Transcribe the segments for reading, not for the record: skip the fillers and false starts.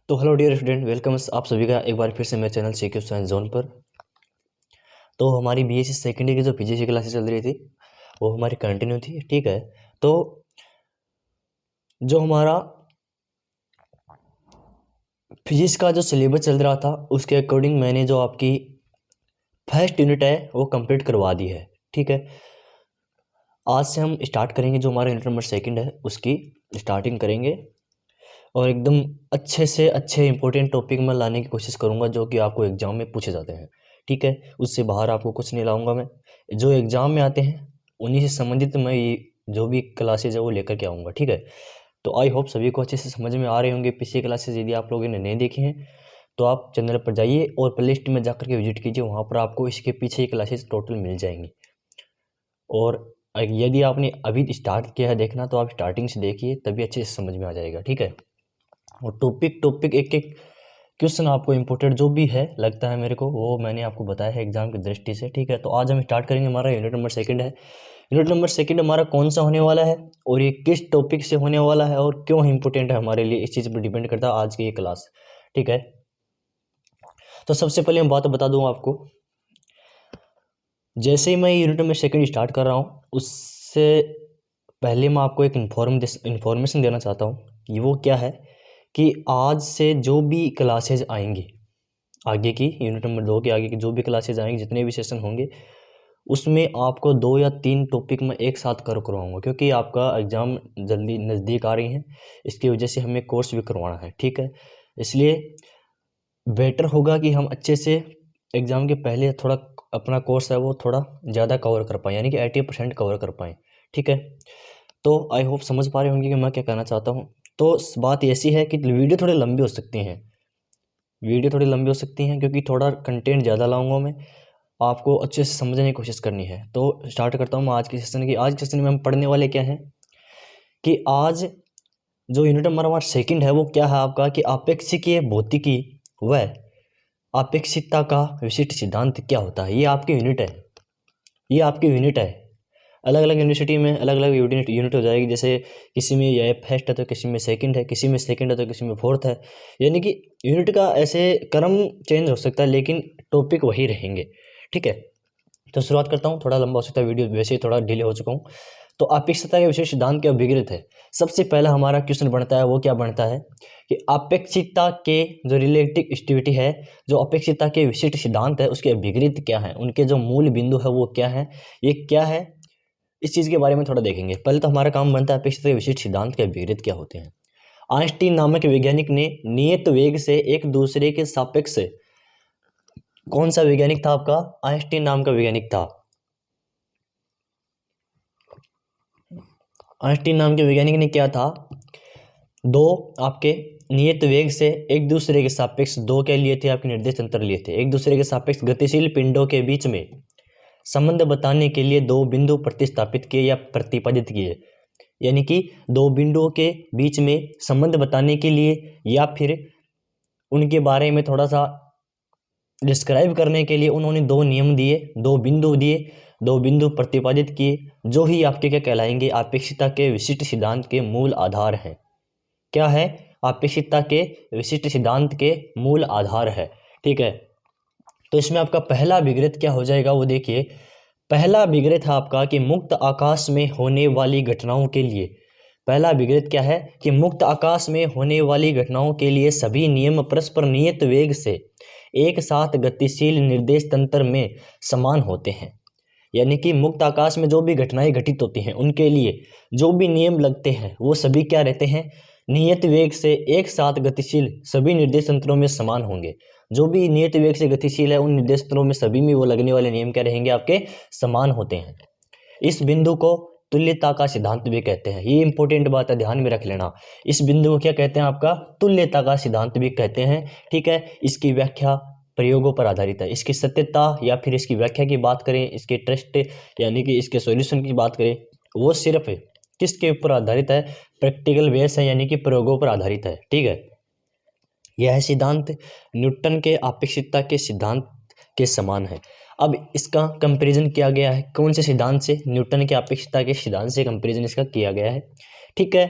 तो hello dear student, welcome आप सभी का एक बार फिर से मेरे चैनल सीक्यू साइंस जोन पर। तो हमारी बीएससी सेकेंड ईयर की जो फिजिक्स की क्लासेस चल रही थी वो हमारी कंटिन्यू थी। ठीक है, तो जो हमारा फिजिक्स का जो सिलेबस चल रहा था उसके अकॉर्डिंग मैंने जो आपकी फर्स्ट यूनिट है वो कंप्लीट करवा दी है। ठीक है, आज से हम स्टार्ट करेंगे जो हमारा यूनिट नंबर सेकेंड है उसकी स्टार्टिंग करेंगे और एकदम अच्छे से अच्छे इंपॉर्टेंट टॉपिक में लाने की कोशिश करूंगा जो कि आपको एग्जाम में पूछे जाते हैं। ठीक है, उससे बाहर आपको कुछ नहीं लाऊंगा मैं, जो एग्जाम में आते हैं उन्हीं से संबंधित मैं ये जो भी क्लासेज है वो लेकर के आऊँगा। ठीक है, तो आई होप सभी को अच्छे से समझ में आ रहे होंगे। पिछले क्लासेज यदि आप लोगों ने नहीं देखे हैं तो आप चैनल पर जाइए और प्ले लिस्ट में जाकर के विजिट कीजिए, वहाँ पर आपको इसके पीछे ही क्लासेज टोटल मिल जाएंगी। और यदि आपने अभी स्टार्ट किया है देखना तो आप स्टार्टिंग से देखिए, तभी अच्छे से समझ में आ जाएगा। ठीक है, और टॉपिक एक एक क्वेश्चन आपको इम्पोर्टेंट जो भी है लगता है मेरे को वो मैंने आपको बताया है एग्जाम की दृष्टि से। ठीक है, तो आज हम स्टार्ट करेंगे, हमारा यूनिट नंबर सेकंड है। यूनिट नंबर सेकंड हमारा कौन सा होने वाला है और ये किस टॉपिक से होने वाला है और क्यों इम्पोर्टेंट है हमारे लिए, इस चीज़ पर डिपेंड करता है आज की ये क्लास। ठीक है, तो सबसे पहले मैं बात बता दूँ आपको, जैसे ही मैं यूनिट नंबर सेकंड स्टार्ट कर रहा हूँ उससे पहले मैं आपको एक इन्फॉर्मेशन देना चाहता हूँ कि वो क्या है कि आज से जो भी क्लासेज आएंगी आगे की, यूनिट नंबर 2 के आगे की जो भी क्लासेज आएंगी, जितने भी सेशन होंगे उसमें आपको 2 या 3 टॉपिक मैं एक साथ करवाऊंगा, क्योंकि आपका एग्ज़ाम जल्दी नज़दीक आ रही हैं, इसकी वजह से हमें कोर्स भी करवाना है। ठीक है, इसलिए बेटर होगा कि हम अच्छे से एग्ज़ाम के पहले थोड़ा अपना कोर्स है वो थोड़ा ज़्यादा कवर कर पाएँ, यानी कि 80% कवर कर पाएँ। ठीक है, तो आई होप समझ पा रहे होंगे कि मैं क्या कहना चाहता हूँ। तो बात ऐसी है कि वीडियो थोड़ी लंबी हो सकती हैं, क्योंकि थोड़ा कंटेंट ज़्यादा लाऊंगा मैं, आपको अच्छे से समझने की कोशिश करनी है। तो स्टार्ट करता हूँ मैं आज के सेशन की। आज के सेशन में हम पढ़ने वाले क्या हैं कि आज जो यूनिट नंबर हमारा सेकंड है वो क्या है आपका कि आपेक्षिकीय भौतिकी व आपेक्षिकता का विशिष्ट सिद्धांत क्या होता है। ये आपकी यूनिट है। अलग अलग यूनिवर्सिटी में अलग अलग यूनिट हो जाएगी, जैसे किसी में यह फर्स्ट है तो किसी में सेकंड है, किसी में सेकंड है तो किसी में फोर्थ है, यानी कि यूनिट का ऐसे क्रम चेंज हो सकता है लेकिन टॉपिक वही रहेंगे। ठीक है, तो शुरुआत करता हूँ, थोड़ा लंबा हो सकता है वीडियो, वैसे ही थोड़ा डिले हो चुका हूँ। तो अपेक्षिकता के विशेष सिद्धांत क्या विकृत है। सबसे पहला हमारा क्वेश्चन बनता है वो क्या बनता है कि अपेक्षिकता के जो रिलेटिव स्टिविटी है, जो अपेक्षिकता के विशिष्ट सिद्धांत है उसके विपरीत क्या है, उनके जो मूल बिंदु है वो क्या है, ये क्या है, इस चीज़ के बारे में थोड़ा देखेंगे। पहले तो हमारा काम बनता है अपेक्षित विशिष्ट सिद्धांत के विपरीत क्या होते हैं। आइंस्टीन नामक वैज्ञानिक ने नियत वेग से एक दूसरे के सापेक्ष, कौन सा वैज्ञानिक था आपका, आइंस्टीन नाम का वैज्ञानिक था। आइंस्टीन नाम के वैज्ञानिक ने क्या था, दो आपके नियत वेग से एक दूसरे के सापेक्ष, दो क्या लिए थे आपके निर्देश तंत्र लिए थे, एक दूसरे के सापेक्ष गतिशील पिंडों के बीच में संबंध बताने के लिए दो बिंदु प्रतिस्थापित किए या प्रतिपादित किए, यानी कि दो बिंदुओं के बीच में संबंध बताने के लिए या फिर उनके बारे में थोड़ा सा डिस्क्राइब करने के लिए उन्होंने दो नियम दिए, दो बिंदु प्रतिपादित किए, जो ही आपके क्या कहलाएंगे, अपेक्षिकता के विशिष्ट सिद्धांत के मूल आधार हैं। क्या है, अपेक्षिकता के विशिष्ट सिद्धांत के मूल आधार है। ठीक है, तो इसमें आपका पहला विग्रह क्या हो जाएगा वो देखिए। पहला विग्रह था आपका कि मुक्त आकाश में होने वाली घटनाओं के लिए, पहला विग्रह क्या है कि मुक्त आकाश में होने वाली घटनाओं के लिए सभी नियम परस्पर नियत वेग से एक साथ गतिशील निर्देश तंत्र में समान होते हैं, यानी कि मुक्त आकाश में जो भी घटनाएं घटित होती हैं उनके लिए जो भी नियम लगते हैं वो सभी क्या रहते हैं, नियत वेग से एक साथ गतिशील सभी निर्देश तंत्रों में समान होंगे। जो भी नियत वेग से गतिशील है उन निर्देश तंत्रों में सभी में वो लगने वाले नियम क्या रहेंगे, आपके समान होते हैं। इस बिंदु को तुल्यता का सिद्धांत भी कहते हैं। ये इंपॉर्टेंट बात है, ध्यान में रख लेना। इस बिंदु को क्या कहते हैं, आपका तुल्यता का सिद्धांत भी कहते हैं। ठीक है, इसकी व्याख्या प्रयोगों पर आधारित है। इसकी सत्यता या फिर इसकी व्याख्या की बात करें, इसके ट्रस्ट यानी कि इसके सॉल्यूशन की बात करें, वो सिर्फ किसके ऊपर आधारित है, प्रैक्टिकल बेस है, यानी कि प्रयोगों पर आधारित है। ठीक है, यह सिद्धांत न्यूटन के अपेक्षिकता के सिद्धांत के समान है। अब इसका कंपैरिजन किया गया है कौन से सिद्धांत से, न्यूटन के अपेक्षिकता के सिद्धांत से कंपैरिजन इसका किया गया है। ठीक है,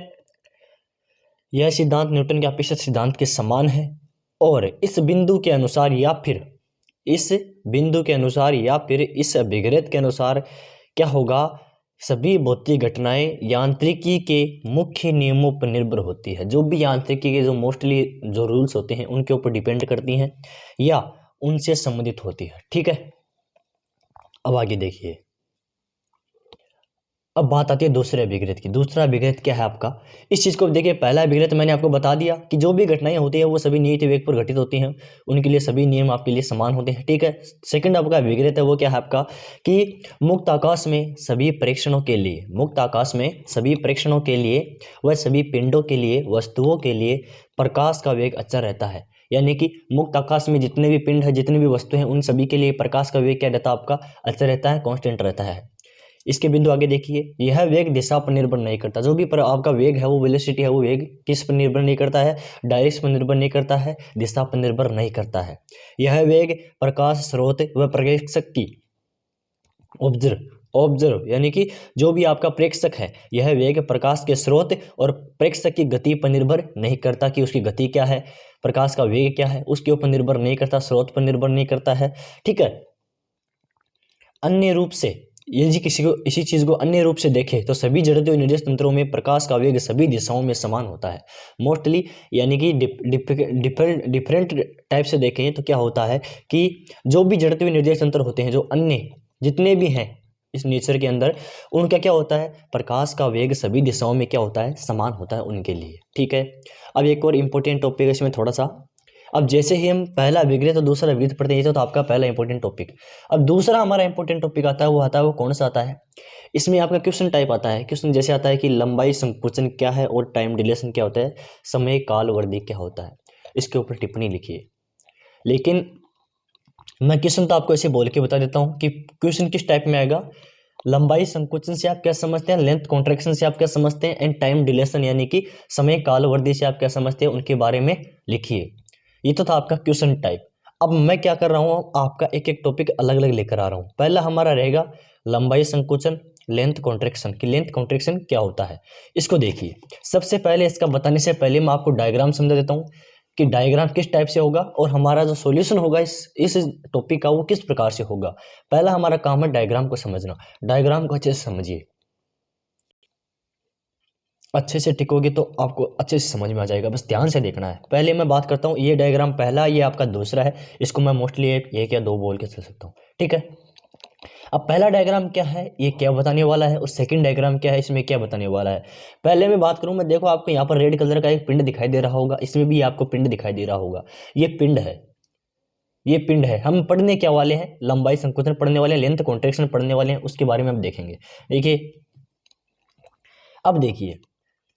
यह सिद्धांत न्यूटन के अपेक्षित सिद्धांत के समान है और इस बिंदु के अनुसार या फिर इस अभिग्रहित के अनुसार क्या होगा, सभी भौतिक घटनाएं यांत्रिकी के मुख्य नियमों पर निर्भर होती है। जो भी यांत्रिकी के जो मोस्टली जो रूल्स होते हैं उनके ऊपर डिपेंड करती हैं या उनसे संबंधित होती है। ठीक है, अब आगे देखिए। अब बात आती है दूसरे अभिग्रहित की। दूसरा अभिग्रहित क्या है आपका, इस चीज़ को देखिए। पहला अभिग्रहित मैंने आपको बता दिया कि जो भी घटनाएं होती है वो सभी नियत वेग पर घटित होती हैं, उनके लिए सभी नियम आपके लिए समान होते हैं। ठीक है, सेकंड आपका अभिग्रहित है वो क्या है आपका कि मुक्त आकाश में सभी प्रेक्षणों के लिए व सभी पिंडों के लिए, वस्तुओं के लिए प्रकाश का वेग अचर रहता है। यानी कि मुक्त आकाश में जितने भी पिंड है, जितनी भी वस्तु हैं, उन सभी के लिए प्रकाश का वेग क्या रहता है आपका, अचर रहता है, कांस्टेंट रहता है। इसके बिंदु आगे देखिए। यह वेग दिशा पर निर्भर नहीं करता। जो भी पर आपका वेग है, वो वेलोसिटी है, वो वेग किस पर निर्भर नहीं करता है, डायरेक्शन पर निर्भर नहीं करता है, दिशा पर निर्भर नहीं करता है। यह वेग प्रकाश स्रोत व प्रेक्षक की ऑब्जर्व यानी कि जो भी आपका प्रेक्षक है, यह वेग प्रकाश के स्रोत और प्रेक्षक की गति पर निर्भर नहीं करता कि उसकी गति क्या है, प्रकाश का वेग क्या है, उसके ऊपर निर्भर नहीं करता, स्रोत पर निर्भर नहीं करता है। ठीक है, अन्य रूप से यदि किसी को इसी चीज़ को अन्य रूप से देखें तो सभी जड़त्व निर्देश तंत्रों में प्रकाश का वेग सभी दिशाओं में समान होता है मोस्टली। यानी कि डिफरेंट टाइप से देखें तो क्या होता है कि जो भी जड़त्व निर्देश तंत्र होते हैं, जो अन्य जितने भी हैं इस नेचर के अंदर, उनका क्या होता है, प्रकाश का वेग सभी दिशाओं में क्या होता है, समान होता है उनके लिए। ठीक है, अब एक और इंपॉर्टेंट टॉपिक है इसमें थोड़ा सा। अब जैसे ही हम पहला अभिग्रहित और दूसरा अभिग्रहित पढ़ते हैं, ये तो आपका पहला इंपॉर्टेंट टॉपिक। अब दूसरा हमारा इंपॉर्टेंट टॉपिक आता है, वो कौन सा आता है, इसमें आपका क्वेश्चन टाइप आता है। क्वेश्चन जैसे आता है कि लंबाई संकुचन क्या है और टाइम डिलेशन क्या होता है, समय काल वर्दी क्या होता है, इसके ऊपर टिप्पणी लिखिए। लेकिन मैं क्वेश्चन तो आपको ऐसे बोल के बता देता हूँ कि क्वेश्चन किस टाइप में आएगा। लंबाई संकुचन से आप क्या समझते हैं, लेंथ कॉन्ट्रैक्शन से आप क्या समझते हैं, एंड टाइम डिलेशन यानी कि समय काल वर्दी से आप क्या समझते हैं, उनके बारे में लिखिए। ये तो था आपका क्वेश्चन टाइप। अब मैं क्या कर रहा हूँ, आपका एक एक टॉपिक अलग अलग लेकर आ रहा हूँ। पहला हमारा रहेगा लंबाई संकुचन, लेंथ कॉन्ट्रैक्शन कि लेंथ कॉन्ट्रैक्शन क्या होता है, इसको देखिए। सबसे पहले इसका बताने से पहले मैं आपको डायग्राम समझा देता हूँ कि डायग्राम किस टाइप से होगा और हमारा जो सॉल्यूशन होगा इस टॉपिक का वो किस प्रकार से होगा। पहला हमारा काम है डायग्राम को समझना। डायग्राम को अच्छे से समझिए, अच्छे से टिकोगे तो आपको अच्छे से समझ में आ जाएगा, बस ध्यान से देखना है। पहले मैं बात करता हूँ, ये डायग्राम पहला, ये आपका दूसरा है। इसको मैं मोस्टली एक या दो बोल के चल सकता हूँ। ठीक है, अब पहला डायग्राम क्या है, ये क्या बताने वाला है, और सेकंड डायग्राम क्या है, इसमें क्या बताने वाला है। पहले मैं बात करूँ, मैं देखो आपको यहाँ पर रेड कलर का एक पिंड दिखाई दे रहा होगा, इसमें भी आपको पिंड दिखाई दे रहा होगा। ये पिंड है। हम पढ़ने क्या वाले हैं, लंबाई संकुचन पढ़ने वाले हैं, लेंथ कॉन्ट्रैक्शन पढ़ने वाले हैं, उसके बारे में हम देखेंगे। देखिए, अब देखिए,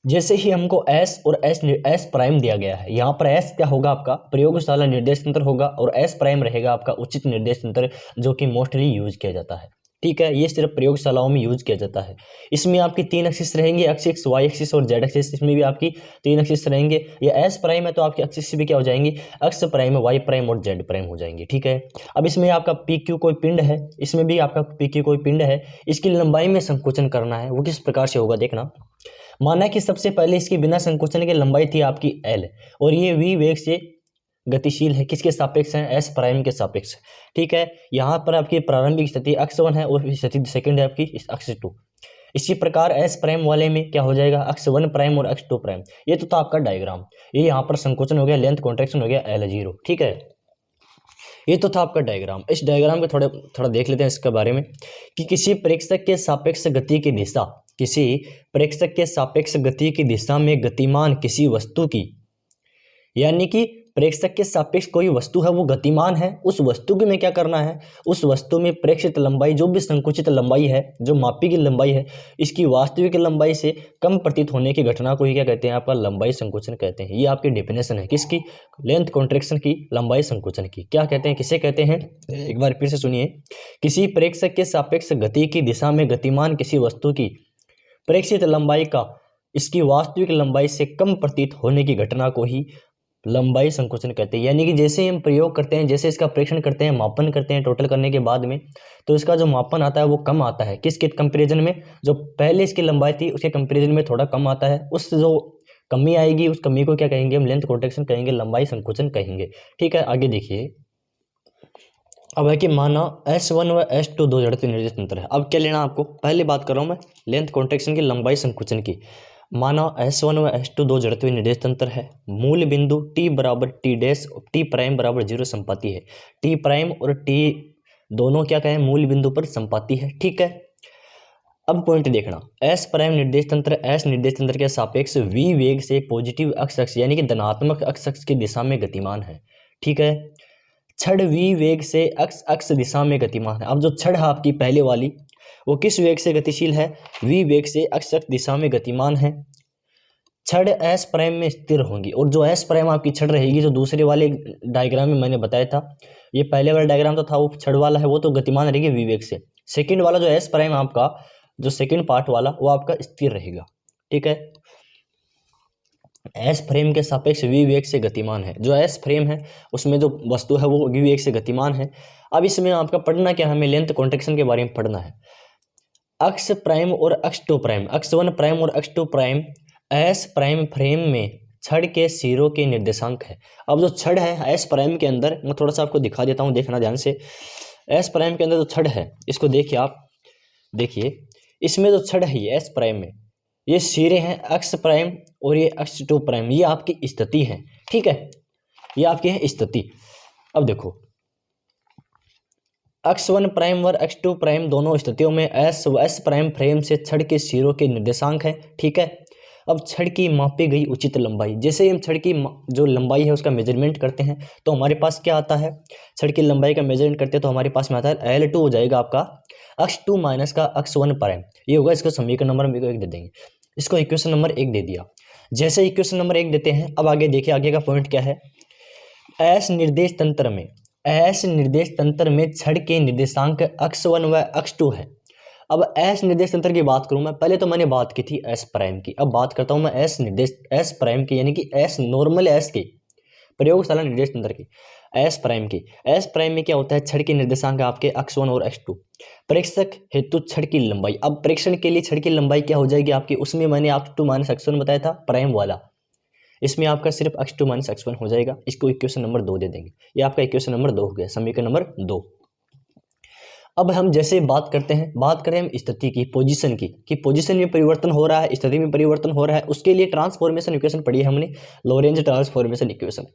जैसे ही हमको S और S प्राइम दिया गया है, यहाँ पर S क्या होगा, आपका प्रयोगशाला निर्देश तंत्र होगा, और S प्राइम रहेगा आपका उचित निर्देश तंत्र, जो कि मोस्टली यूज किया जाता है। ठीक है, ये सिर्फ प्रयोगशालाओं में यूज किया जाता है। इसमें आपकी 3 एक्सिस रहेंगे, एक्सिस, वाई एक्सिस और जेड एक्सिस। इसमें भी आपकी 3 एक्सिस रहेंगे। ये S प्राइम है तो आपकी एक्सिस भी क्या हो जाएंगी, एक्स प्राइम, वाई प्राइम और जेड प्राइम हो जाएंगे। ठीक है, अब इसमें आपका PQ कोई पिंड है, इसमें भी आपका PQ कोई पिंड है, इसकी लंबाई में संकुचन करना है। वो किस प्रकार से होगा देखना। माना कि सबसे पहले इसकी बिना संकोचन की लंबाई थी आपकी L, और ये V वेग से गतिशील है, किसके सापेक्ष है, S प्राइम के सापेक्ष। ठीक है, यहाँ पर आपकी प्रारंभिक स्थिति x1 है और स्थिति सेकंड है आपकी x2। इसी प्रकार S प्राइम वाले में क्या हो जाएगा, x1 प्राइम और x2 प्राइम। ये तो था आपका डायग्राम। ये यहाँ पर संकोचन हो गया, लेंथ कॉन्ट्रैक्शन हो गया L0। ठीक है, ये तो था आपका डायग्राम। इस डायग्राम को थोड़ा देख लेते हैं इसके बारे में कि किसी प्रेक्षक के सापेक्ष गति की दिशा में गतिमान किसी वस्तु की, यानी कि प्रेक्षक के सापेक्ष कोई वस्तु है वो गतिमान है, उस वस्तु की में क्या करना है, उस वस्तु में प्रेक्षित लंबाई, जो भी संकुचित लंबाई है, जो मापी की लंबाई है, इसकी वास्तविक लंबाई से कम प्रतीत होने की घटना को ही क्या कहते हैं, आपका लंबाई संकुचन कहते हैं। ये आपकी डेफिनेशन है किसकी, लेंथ कॉन्ट्रैक्शन की, लंबाई संकुचन की। क्या कहते हैं, किसे कहते हैं, एक बार फिर से सुनिए। किसी प्रेक्षक के सापेक्ष गति की दिशा में गतिमान किसी वस्तु की प्रेक्षित लंबाई का इसकी वास्तविक लंबाई से कम प्रतीत होने की घटना को ही लंबाई संकुचन कहते हैं। यानी कि जैसे हम प्रयोग करते हैं, जैसे इसका प्रेक्षण करते हैं, मापन करते हैं टोटल करने के बाद में, तो इसका जो मापन आता है वो कम आता है। किसके कंपैरिजन में, जो पहले इसकी लंबाई थी उसके कंपैरिजन में थोड़ा कम आता है। उस जो कमी आएगी, उस कमी को क्या कहेंगे हम, लेंथ कॉन्ट्रैक्शन कहेंगे, लंबाई संकुचन कहेंगे। ठीक है, आगे देखिए। अब है कि माना S1 व S2 दो जड़त्वीय निर्देश तंत्र है। अब क्या लेना आपको, पहले बात कर रहा हूं मैं लेंथ कॉन्ट्रैक्शन की, लंबाई संकुचन की। माना S1 व S2 दो जड़त्वीय निर्देश तंत्र है, मूल बिंदु T बराबर T डैश T प्राइम बराबर 0 संपाती है। T प्राइम और T दोनों क्या कहें, मूल बिंदु पर संपाती है। ठीक है, अब पॉइंट देखना, S प्राइम निर्देश तंत्र S निर्देश तंत्र के सापेक्ष v वेग से पॉजिटिव अक्ष यानी कि धनात्मक अक्ष की दिशा में गतिमान है। ठीक है, छड़ v वेग से अक्ष दिशा में गतिमान है। अब जो छड़ है आपकी पहले वाली, वो किस वेग से गतिशील है, v वेग से अक्ष दिशा में गतिमान है। छड़ S प्राइम में स्थिर होंगी, और जो S प्राइम आपकी छड़ रहेगी, जो दूसरे वाले डायग्राम में मैंने बताया था, ये पहले वाला डायग्राम तो था, वो छड़ वाला है, वो तो गतिमान रहेगी v वेग से। सेकंड वाला जो S प्राइम आपका, जो सेकंड पार्ट वाला, वो आपका स्थिर रहेगा। ठीक है, एस फ्रेम के सापेक्ष वी वेग से गतिमान है। जो एस फ्रेम है उसमें जो वस्तु है वो वी वेग से गतिमान है। अब इसमें आपका पढ़ना क्या, हमें लेंथ कॉन्ट्रैक्शन के बारे में पढ़ना है। अक्ष प्राइम और अक्ष टू प्राइम, अक्ष 1 प्राइम और अक्ष 2 प्राइम एस प्राइम फ्रेम में छड़ के सिरों के निर्देशांक है। अब जो छड़ है एस प्राइम के अंदर, मैं थोड़ा सा आपको दिखा देता हूँ, देखना ध्यान से। एस प्राइम के अंदर जो छड़ है, इसको देखिए आप, देखिए इसमें जो छड़ है ये एस प्राइम में, ये सिरे हैं अक्ष प्राइम और ये अक्ष 2 प्राइम, ये आपकी स्थिति है। ठीक है, ये आपकी है स्थिति। अब देखो, अक्ष 1 प्राइम और अक्ष 2 प्राइम दोनों स्थितियों में एस प्राइम फ्रेम से छड़ के सिरों के निर्देशांक है। ठीक है, अब छड़ की मापी गई उचित लंबाई, जैसे ही हम छड़ की जो लंबाई है उसका मेजरमेंट करते हैं तो हमारे पास क्या आता है, छड़ की लंबाई का मेजरमेंट करते हैं तो हमारे पास में आता है L2 हो जाएगा आपका अक्ष 2 माइनस का अक्ष 1 प्राइम, ये होगा। इसको समीकरण नंबर 1 दे देंगे, इसको इक्वेशन नंबर 1 दे दिया। जैसे इक्वेशन नंबर 1 देते हैं, अब आगे देखिए, आगे का पॉइंट क्या है। एस निर्देश तंत्र में, एस निर्देश तंत्र में छड़ के निर्देशांक अक्ष 1 व अक्ष 2 है। अब एस निर्देश तंत्र की बात करूं मैं, पहले तो मैंने बात की थी एस प्राइम की, अब बात करता हूं मैं एस प्राइम की, यानी कि एस नॉर्मल एस की, प्रयोगशाला निर्देश तंत्र की, एस प्राइम की। एस प्राइम में क्या होता है, छड़ के निर्देशांक आपके अक्ष 1 और अक्ष 2। प्रेक्षक हेतु छड़ की लंबाई, अब प्रेक्षण के लिए छड़ की लंबाई क्या हो जाएगी आपकी, उसमें मैंने अक्ष 2 माइनस अक्ष 1 बताया था प्राइम वाला, इसमें आपका सिर्फ अक्ष 2 माइनस अक्ष 1 हो जाएगा। इसको इक्वेशन नंबर 2 दे देंगे, ये आपका इक्वेशन नंबर 2 हो गया, समीकरण नंबर 2। अब हम जैसे बात करते हैं, बात करें हम स्थिति की, पोजीशन की, कि पोजीशन में परिवर्तन हो रहा है, स्थिति में परिवर्तन हो रहा है, उसके लिए ट्रांसफॉर्मेशन इक्वेशन पढ़ी है हमने, लॉरेंज ट्रांसफॉर्मेशन इक्वेशन,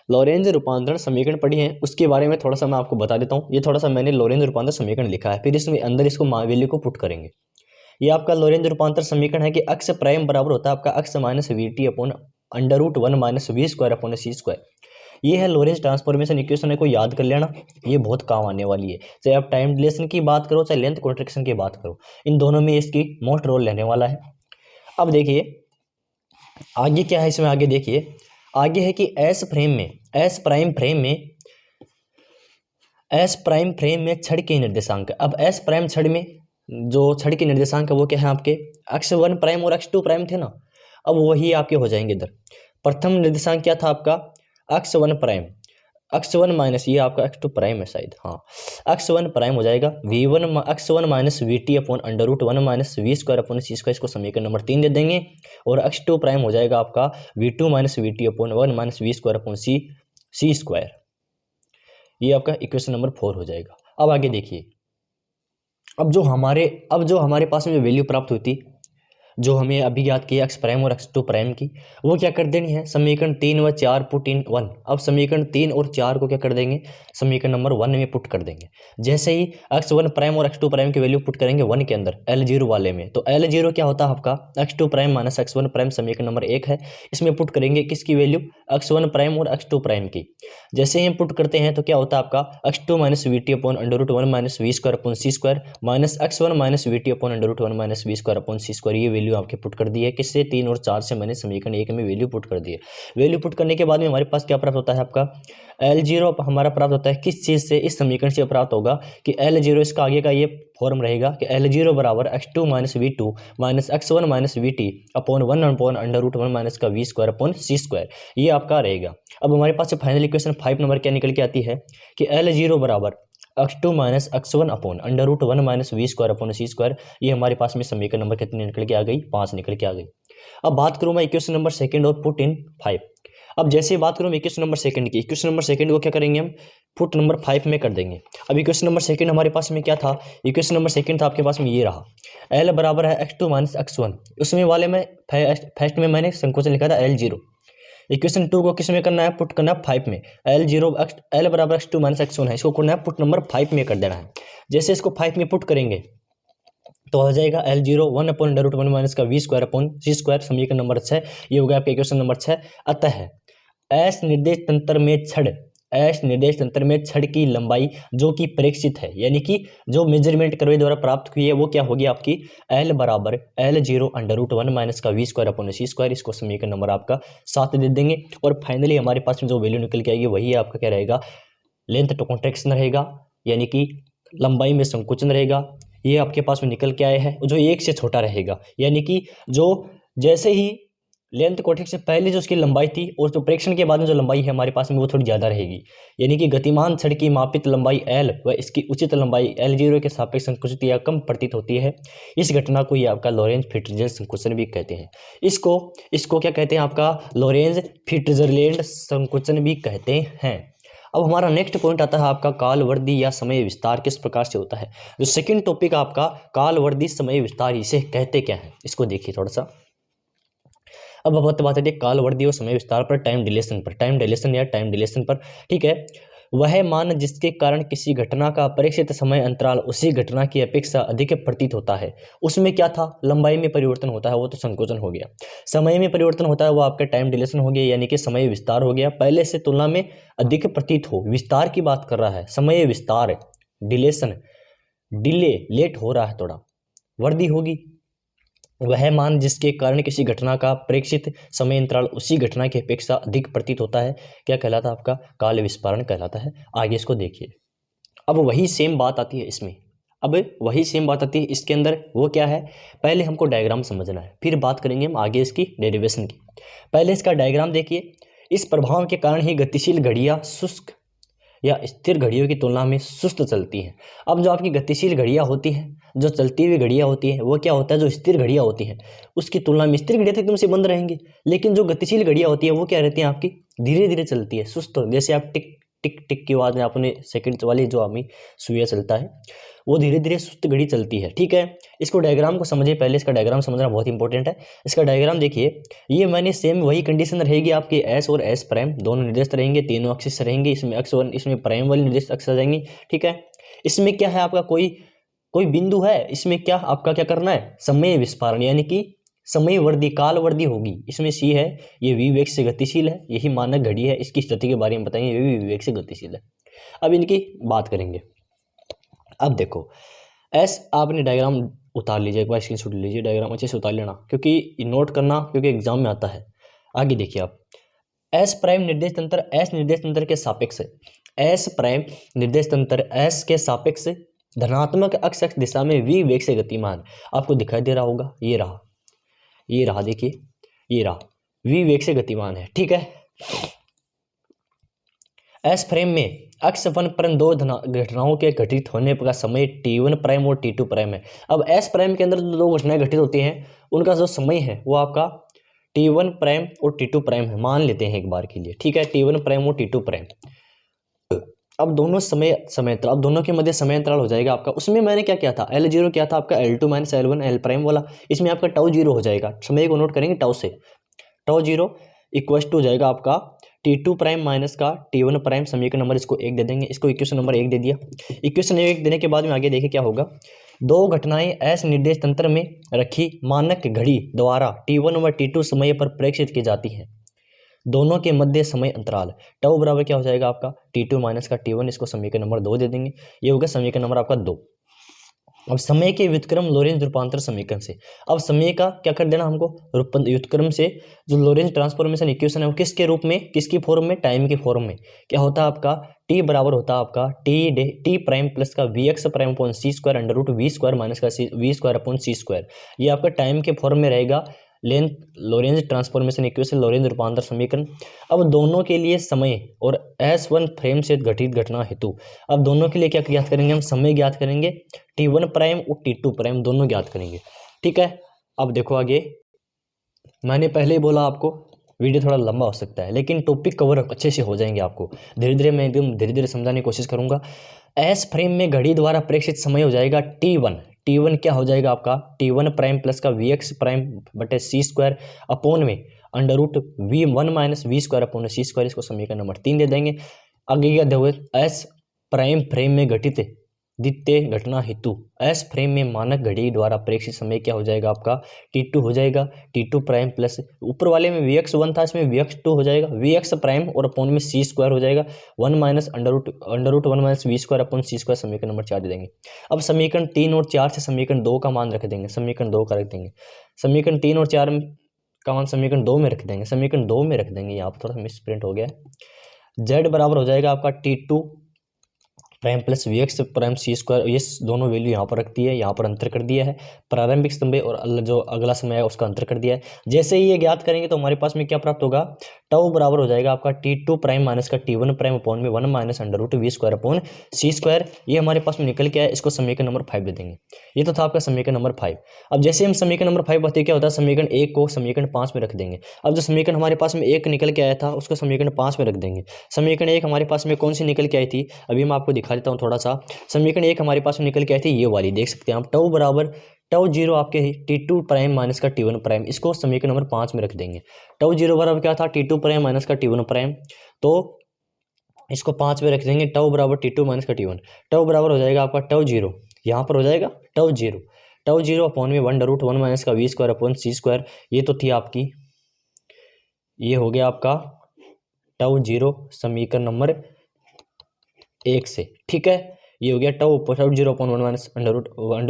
लॉरेंज रूपांतरण समीकरण पढ़ी है, उसके बारे में थोड़ा सा मैं आपको बता देता हूँ। ये थोड़ा सा मैंने लॉरेंज रूपांतरण समीकरण लिखा है, फिर इसमें अंदर इसको वैल्यू को पुट करेंगे। ये आपका लॉरेंज रूपांतरण समीकरण है कि अक्ष प्राइम बराबर होता है आपका x minus v t upon under root 1 minus v square upon c square. ये है लॉरेंज ट्रांसफॉर्मेशन इक्वेशन है, को याद कर लेना, ये बहुत काम आने वाली है। चाहे आप टाइम डिलेशन की बात करो, चाहे लेंथ कॉन्ट्रैक्शन की बात करो, इन दोनों में इसकी मोस्ट रोल लेने वाला है। अब देखिए आगे क्या है इसमें, आगे देखिए, आगे है कि एस प्राइम फ्रेम में छड़ के निर्देशांक। अब एस प्राइम छड़ में जो छड़ के निर्देशांक है वो क्या है आपके, अक्ष 1 प्राइम और अक्ष 2 प्राइम थे ना, अब वही आपके हो जाएंगे इधर। प्रथम निर्देशांक क्या था आपका, अक्ष 1 प्राइम, अक्ष 1 माइनस, ये आपका अक्ष 2 प्राइम है शायद, हाँ, अक्ष 1 प्राइम हो जाएगा v1 x 1 minus v t upon under root 1 minus v square upon c square, इसको समीकरण नंबर 3 दे देंगे। और अक्ष 2 प्राइम हो जाएगा आपका v2 minus v t upon 1 minus v square upon c square, ये आपका इक्वेशन नंबर 4 हो जाएगा। अब आगे देखिए, अब जो हमारे पास में जो वैल्यू प्राप्त हुई, जो हमें अभी याद किया अक्ष प्राइम और अक्ष 2 प्राइम की, वो क्या कर देनी है, समीकरण 3 व 4 पुट इन 1। अब समीकरण 3 और 4 को क्या कर देंगे, समीकरण नंबर 1 में पुट कर देंगे। जैसे ही अक्ष 1 प्राइम और अक्ष 2 प्राइम की वैल्यू पुट करेंगे 1 के अंदर L0 वाले में, तो L0 क्या होता है आपका x 2 prime minus x 1 prime, समीकरण नंबर 1 है। इसमें पुट करेंगे किसकी वैल्यू, अक्ष 1 प्राइम और अक्ष 2 प्राइम की। जैसे ही हम पुट करते हैं तो क्या होता है आपका x 2 minus v t upon under root 1 minus v square upon c square minus x 1 minus v t upon under root 1 minus v square upon c square, ये वैल्यू आपके पुट कर दी है। किससे, 3 और 4 से मैंने समीकरण 1 में वैल्यू पुट कर दी है। वैल्यू पुट करने के बाद में हमारे पास क्या प्राप्त होता है आपका L0 हमारा प्राप्त होता है किस चीज़ से, इस समीकरण से प्राप्त होगा कि L0, इसका आगे का ये फॉर्म रहेगा कि L0 बराबर x2 minus v two minus x1 minus v t upon 1 upon under root 1 minus का v square upon c square, ये आपका रहेगा। अब हमारे पास से फाइनल इक्वेशन 5 नंबर क्या निकल के आती है कि L0 बराबर x2 minus x1 upon under root 1 minus v square upon c square, ये हमारे पास में समीकरण नंबर कितनी निकल के आ गई, 5 निकल के आ गई। अब बात करूँ मैं इक्वेशन नंबर सेकंड और पुट इन 5। अब जैसे ही बात करूँ इक्वेशन नंबर सेकंड की, इक्वेशन नंबर सेकंड को क्या करेंगे हम, पुट नंबर 5 में कर देंगे। अब इक्वेशन नंबर सेकंड हमारे पास में क्या था, इक्वेशन नंबर सेकंड था आपके पास में ये रहा, L बराबर है x2 माइनस x1। उसमें वाले में फर्स्ट में मैंने संकोचन लिखा था L0। इक्वेशन 2 को किस में करना है, पुट करना है 5 में। L बराबर x2 माइनस x1 है, इसको करना है पुट नंबर 5 में कर देना है। जैसे इसको 5 में पुट करेंगे तो हो जाएगा L0 1/√1 माइनस का v² अपॉन c², समीकरण नंबर 6। ये हो गया आपका इक्वेशन नंबर 6। अतः एस निर्देश तंत्र में छड़ की लंबाई जो कि प्रेक्षित है, यानी कि जो मेजरमेंट करवे द्वारा प्राप्त हुई है, वो क्या होगी आपकी L बराबर L0 √1 माइनस का v² अपॉन c²। इसको समीकरण नंबर आपका 7 दे देंगे। और फाइनली हमारे पास में जो वैल्यू निकल के आएगी वही आपका क्या रहेगा, लेंथ टू कॉन्ट्रैक्शन रहेगा, यानी कि लंबाई में संकुचन रहेगा। ये आपके पास में निकल के आया है, जो 1 से छोटा रहेगा, यानी कि जो जैसे ही लेंथ कोटिक से पहले जो उसकी लंबाई थी और जो प्रेक्षण के बाद में जो लंबाई है हमारे पास में वो थोड़ी ज़्यादा रहेगी, यानी कि गतिमान छड़ की मापित लंबाई L व इसकी उचित लंबाई L0 के सापेक्ष संकुचित या कम प्रतीत होती है। इस घटना को ये आपका लॉरेंज फिट्जरलैंड संकुचन भी कहते हैं। इसको क्या कहते हैं, आपका लॉरेंज फिट्जरलैंड संकुचन भी कहते हैं। अब हमारा नेक्स्ट पॉइंट आता है आपका कालवर्धी या समय विस्तार किस प्रकार से होता है। जो सेकंड टॉपिक आपका कालवर्धी समय विस्तार, इसे कहते क्या है, इसको देखिए थोड़ा सा। अब बात आती है कालवर्धी और समय विस्तार पर, टाइम डिलेशन पर। ठीक है, वह मान जिसके कारण किसी घटना का अपेक्षित समय अंतराल उसी घटना की अपेक्षा अधिक प्रतीत होता है, उसमें क्या था, लंबाई में परिवर्तन होता है, वो तो संकोचन हो गया। समय में परिवर्तन होता है, वो आपका टाइम डिलेशन हो गया, यानी कि समय विस्तार हो गया, पहले से तुलना में अधिक प्रतीत हो। विस्तार की बात कर रहा है, समय विस्तार, डिलेशन डिले, लेट हो रहा है थोड़ा, वर्दी होगी। वह मान जिसके कारण किसी घटना का प्रेक्षित समय अंतराल उसी घटना की अपेक्षा अधिक प्रतीत होता है, क्या कहलाता है, आपका काल विस्तारण कहलाता है। आगे इसको देखिए। अब वही सेम बात आती है इसके अंदर। वो क्या है, पहले हमको डायग्राम समझना है, फिर बात करेंगे हम आगे इसकी डेरिवेशन की। पहले इसका डायग्राम देखिए। इस प्रभाव के कारण ही गतिशील घड़ियां शुष्क या स्थिर घड़ियों की तुलना में सुस्त चलती हैं। अब जो आपकी गतिशील घड़ियां होती हैं, जो चलती हुई घड़ियां होती हैं, वो क्या होता है, जो स्थिर घड़ियां होती हैं उसकी तुलना में, स्थिर घड़ियां तो एकदम से बंद रहेंगी, लेकिन जो गतिशील घड़ियां होती है वो क्या रहती हैं, आपकी धीरे धीरे चलती है, सुस्त। जैसे आप टिक टिक टिक की आवाज़ में आपने सेकंड वाली जो हमें सुइया चलता है, वो धीरे धीरे सुस्त घड़ी चलती है। ठीक है, इसको डायग्राम को समझिए, पहले इसका डायग्राम समझना बहुत इंपॉर्टेंट है। इसका डायग्राम देखिए, ये मैंने सेम वही कंडीशन रहेगी आपकी, एस और एस प्राइम दोनों निर्देश रहेंगे, तीनों एक्सिस रहेंगे, इसमें एक्स और इसमें प्राइम वाली निर्देश एक्स आ जाएंगी। ठीक है, इसमें क्या है आपका, कोई बिंदु है, इसमें क्या आपका क्या करना है, समय विस्फारण, यानी कि समय वर्दी, काल वर्दी होगी। इसमें सी है, ये वी वेग से गतिशील है, यही मानक घड़ी है, इसकी स्थिति के बारे में बताएंगे, ये भी वी वेग से गतिशील है। अब इनकी बात करेंगे। अब देखो, एस आपने डायग्राम उतार लीजिए, एक बार स्क्रीनशॉट लीजिए, डायग्राम अच्छे से उतार लेना, क्योंकि नोट करना, क्योंकि एग्जाम में आता है। आगे देखिए आप, एस प्राइम निर्देश तंत्र, एस निर्देश तंत्र के सापेक्ष, एस प्राइम निर्देश तंत्र एस के सापेक्ष धनात्मक अक्ष दिशा में वी वेग से गतिमान, आपको दिखाई दे रहा होगा, ये रहा देखिए, ये रहा वी वेग से गतिमान है। ठीक है, एस फ्रेम में अक्ष वन पर दो घटनाओं के घटित होने का समय T1 प्राइम और T2 प्राइम है। अब एस प्राइम के अंदर जो दो घटनाएं घटित होती हैं उनका जो समय है वो आपका T1 प्राइम और T2 प्राइम है, मान लेते हैं एक बार के लिए। ठीक है, T1 प्राइम और T2 प्राइम। अब दोनों समय अंतराल, अब दोनों के मध्य समय अंतराल हो जाएगा आपका। उसमें मैंने क्या किया था, L0 क्या था आपका L2 minus L1 L prime वाला, इसमें आपका टाउ 0 हो जाएगा। समय को नोट करेंगे टाउ से, टाउ 0 इक्वल टू हो जाएगा आपका T2 प्राइम माइनस का T1 प्राइम, समीकरण नंबर इसको 1 दे देंगे, इसको इक्वेशन नंबर 1 दे दिया। इक्वेशन 1 देने के बाद में आगे देखिए क्या होगा, दो घटनाएं एस निर्देश तंत्र में रखी मानक घड़ी द्वारा T1 व T2 समय पर प्रेक्षित की जाती है। दोनों के मध्य समय अंतराल टाउ बराबर क्या हो जाएगा आपका T2 माइनस का T1, इसको समीकरण नंबर 2 दे देंगे। ये होगा समीकरण नंबर आपका 2। अब समय के व्युत्क्रम लोरेंज रूपांतर समीकरण से, अब समय का क्या कर देना हमको, व्युत्क्रम से जो लोरेंज ट्रांसफॉर्मेशन इक्वेशन है वो किसके रूप में, किसकी फॉर्म में, टाइम के फॉर्म में। क्या होता है आपका, टी बराबर होता है आपका टी प्राइम प्लस का v x prime upon c square under root v square minus का v square upon c square. ये आपका टाइम के फॉर्म में रहेगा, length Lorentz transformation equation, Lorentz रूपांतर समीकरण। अब दोनों के लिए समय और S1 फ्रेम से घटित घटना हेतु, अब दोनों के लिए क्या ज्ञात करेंगे हम, समय ज्ञात करेंगे, T1 प्राइम और T2 प्राइम दोनों ज्ञात करेंगे। ठीक है, अब देखो आगे मैंने पहले ही बोला आपको वीडियो थोड़ा लंबा हो सकता है, लेकिन टॉपिक कवर अच्छे से हो जाएंगे आपको। धीरे धीरे मैं एकदम धीरे धीरे समझाने की कोशिश करूंगा। एस फ्रेम में घड़ी द्वारा प्रेक्षित समय हो जाएगा T1। T1 क्या हो जाएगा आपका T1 प्राइम प्लस का VX प्राइम बटे सी स्क्वायर अपोन में under root V1 minus v square upon c square. इसको समीकरण नंबर 3 दे देंगे। आगे क्या दोगे, एस प्राइम फ्रेम में घटित द्वितीय घटना हेतु एस फ्रेम में मानक घड़ी द्वारा प्रेक्षित समय क्या हो जाएगा आपका T2 हो जाएगा। T2 प्राइम प्लस ऊपर वाले में VX1 था, इसमें VX2 हो जाएगा। VX प्राइम और अपोन में सी स्क्वायर हो जाएगा 1 minus under root 1 minus v square upon c square. समीकरण नंबर 4 दे देंगे। अब समीकरण 3 और 4 से समीकरण 2 का मान रख देंगे। समीकरण 2 का रख देंगे। समीकरण 3 और 4 का मान समीकरण 2 में रख देंगे। समीकरण 2 में रख देंगे। यहाँ पर थोड़ा मिस प्रिंट हो गया है। Z बराबर हो जाएगा आपका T2 prime plus VX prime c square. ये दोनों वैल्यू यहाँ पर रखती है, यहाँ पर अंतर कर दिया है। प्रारंभिक समय और जो अगला समय है उसका अंतर कर दिया है। जैसे ही ये ज्ञात करेंगे तो हमारे पास में क्या प्राप्त होगा, टाउ बराबर हो जाएगा आपका T2 प्राइम माइनस का T1 प्राइम अपॉन में 1 minus under root v square upon c square. ये हमारे पास में निकल के आया। इसको समीकरण नंबर 5 दे देंगे। ये तो था आपका समीकरण नंबर 5। अब जैसे हम समीकरण नंबर 5 बताते क्या होता है, समीकरण 1 को समीकरण 5 में रख देंगे। अब जो समीकरण हमारे पास में 1 निकल के आया था उसको समीकरण 5 में रख देंगे। समीकरण 1 हमारे पास में कौन सी निकल के आई थी, अभी मैं आपको दिखा देता हूँ थोड़ा सा। समीकरण 1 हमारे पास में निकल के आई थी ये वाली, देख सकते हैं आप। टाउ बराबर टाउ जीरो आपके T2 प्राइम माइनस का T1 प्राइम। इसको समीकरण नंबर 5 में रख देंगे। टाउ जीरो बराबर क्या था, T2 प्राइम माइनस का T1 प्राइम। तो इसको 5 में रख देंगे। टाउ बराबर T2 माइनस का T1। टाउ बराबर हो जाएगा आपका टाउ जीरो, यहाँ पर हो जाएगा टाउ जीरो अपॉन में 1 रूट 1 माइनस का v square upon c square. ये तो थी आपकी, ये हो गया आपका टाउ जीरो समीकरण नंबर 1 से, ठीक है। ये हो गया tau zero upon 1 minus under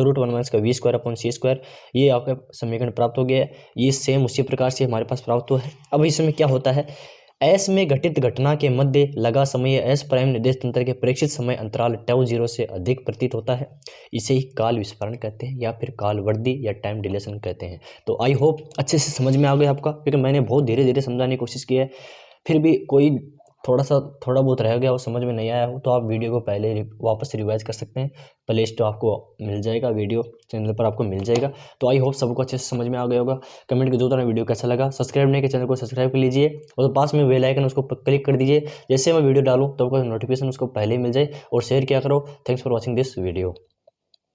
root 1 minus का v square upon c square. ये आपका समीकरण प्राप्त हो गया है। ये सेम उसी प्रकार से हमारे पास प्राप्त हुआ है। अब इसमें क्या होता है, एस में घटित घटना के मध्य लगा समय एस प्राइम निर्देश तंत्र के प्रेक्षित समय अंतराल टाउ जीरो से अधिक प्रतीत होता है। इसे ही काल विस्फारण कहते हैं या फिर काल वृद्धि या टाइम डिलेशन कहते हैं। तो आई होप अच्छे से समझ में आ गया आपका, क्योंकि मैंने बहुत धीरे धीरे समझाने की कोशिश की है। फिर भी कोई थोड़ा बहुत रह गया हो, समझ में नहीं आया हो, तो आप वीडियो को पहले वापस रिवाइज कर सकते हैं। प्ले स्टोर आपको मिल जाएगा, वीडियो चैनल पर आपको मिल जाएगा। तो आई होप सबको अच्छे से समझ में आ गया होगा। कमेंट के जो तरह वीडियो कैसा लगा, सब्सक्राइब नहीं किया चैनल को सब्सक्राइब कर लीजिए और पास में बेल आइकन उसको क्लिक कर दीजिए। जैसे मैं वीडियो डालूँ तो आपको नोटिफिकेशन उसको पहले ही मिल जाए। और शेयर किया करो। Thanks for watching this video.